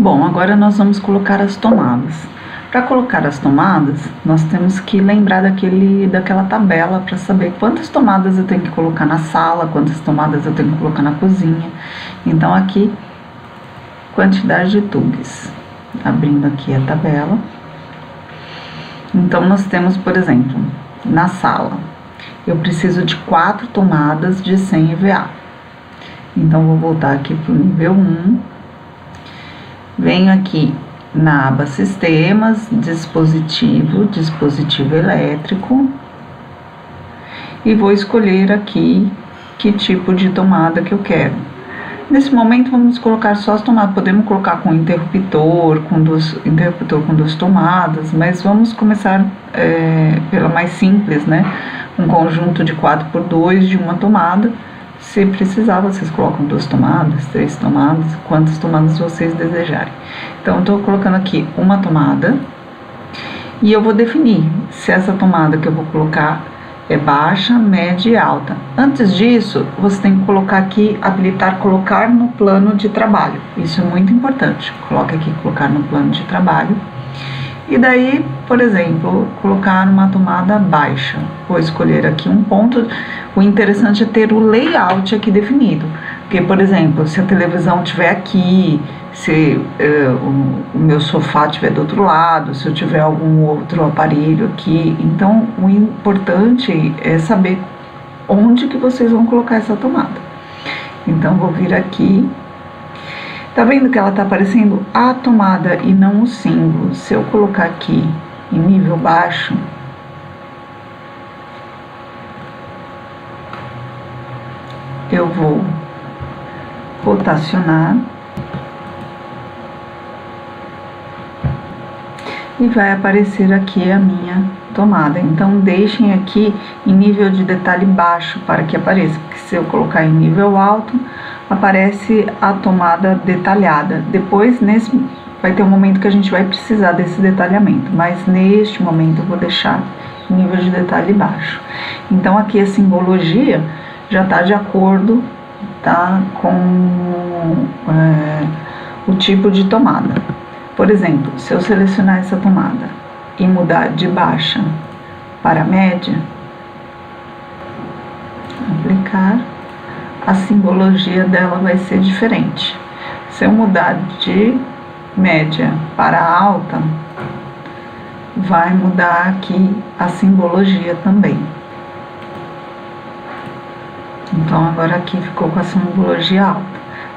Bom, agora nós vamos colocar as tomadas. Para colocar as tomadas, nós temos que lembrar daquela tabela para saber quantas tomadas eu tenho que colocar na sala, quantas tomadas eu tenho que colocar na cozinha. Então aqui, quantidade de tubos. Abrindo aqui a tabela. Então nós temos, por exemplo, na sala, eu preciso de 4 tomadas de 100 EVA. Então vou voltar aqui para o nível 1. Venho aqui na aba Sistemas, Dispositivo elétrico e vou escolher aqui que tipo de tomada que eu quero. Nesse momento vamos colocar só as tomadas, podemos colocar com interruptor com duas tomadas, mas vamos começar pela mais simples, né? Um conjunto de 4x2 de uma tomada. Se precisar, vocês colocam 2 tomadas, 3 tomadas, quantas tomadas vocês desejarem. Então, eu estou colocando aqui uma tomada e eu vou definir se essa tomada que eu vou colocar é baixa, média e alta. Antes disso, você tem que colocar aqui, colocar no plano de trabalho. Isso é muito importante. Coloque aqui, colocar no plano de trabalho. E daí, por exemplo, colocar uma tomada baixa. Vou escolher aqui um ponto. O interessante é ter o layout aqui definido. Porque, por exemplo, se a televisão estiver aqui, se o meu sofá estiver do outro lado, se eu tiver algum outro aparelho aqui. Então, o importante é saber onde que vocês vão colocar essa tomada. Então, vou vir aqui. Tá vendo que ela tá aparecendo a tomada e não o símbolo? Se eu colocar aqui em nível baixo, eu vou rotacionar e vai aparecer aqui a minha tomada. Então deixem aqui em nível de detalhe baixo para que apareça, porque se eu colocar em nível alto, aparece a tomada detalhada. Depois, vai ter um momento que a gente vai precisar desse detalhamento, mas neste momento eu vou deixar em nível de detalhe baixo. Então aqui a simbologia já está de acordo, tá, com o tipo de tomada. Por exemplo, se eu selecionar essa tomada e mudar de baixa para média, aplicar, a simbologia dela vai ser diferente. Se eu mudar de média para alta, vai mudar aqui a simbologia também. Então agora aqui ficou com a simbologia alta.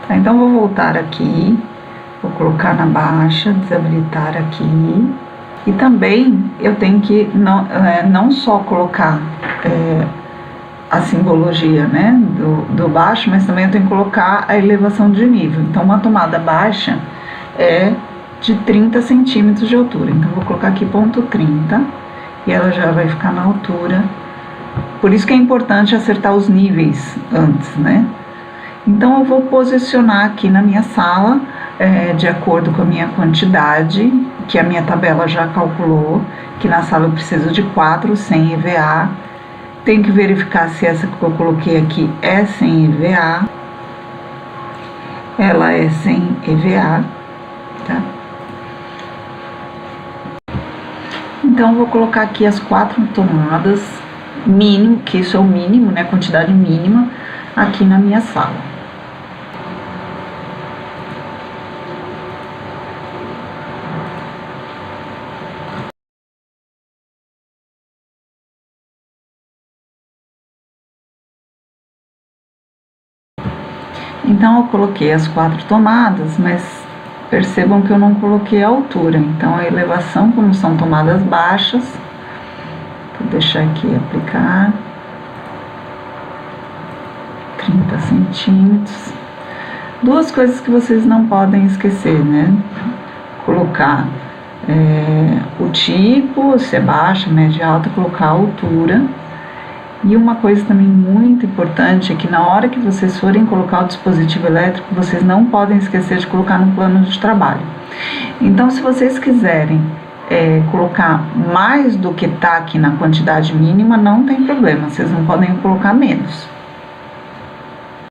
Tá, então vou voltar aqui, vou colocar na baixa, desabilitar aqui. E também eu tenho que não só colocar a simbologia, né, do baixo, mas também eu tenho que colocar a elevação de nível. Então uma tomada baixa é de 30 centímetros de altura. Então vou colocar aqui ponto 30 e ela já vai ficar na altura. Por isso que é importante acertar os níveis antes, né? Então eu vou posicionar aqui na minha sala de acordo com a minha quantidade, que a minha tabela já calculou, que na sala eu preciso de 4 100 EVA. Tem que verificar se essa que eu coloquei aqui é 100 EVA. Ela é 100 EVA, tá? Então, eu vou colocar aqui as 4 tomadas, mínimo, que isso é o mínimo, né? Quantidade mínima, aqui na minha sala. Então eu coloquei as 4 tomadas, mas percebam que eu não coloquei a altura. Então a elevação, como são tomadas baixas, vou deixar aqui aplicar 30 centímetros. 2 coisas que vocês não podem esquecer, né? Colocar o tipo, se é baixa, média, alta, colocar a altura. E uma coisa também muito importante é que na hora que vocês forem colocar o dispositivo elétrico, vocês não podem esquecer de colocar no plano de trabalho. Então, se vocês quiserem colocar mais do que está aqui na quantidade mínima, não tem problema, vocês não podem colocar menos.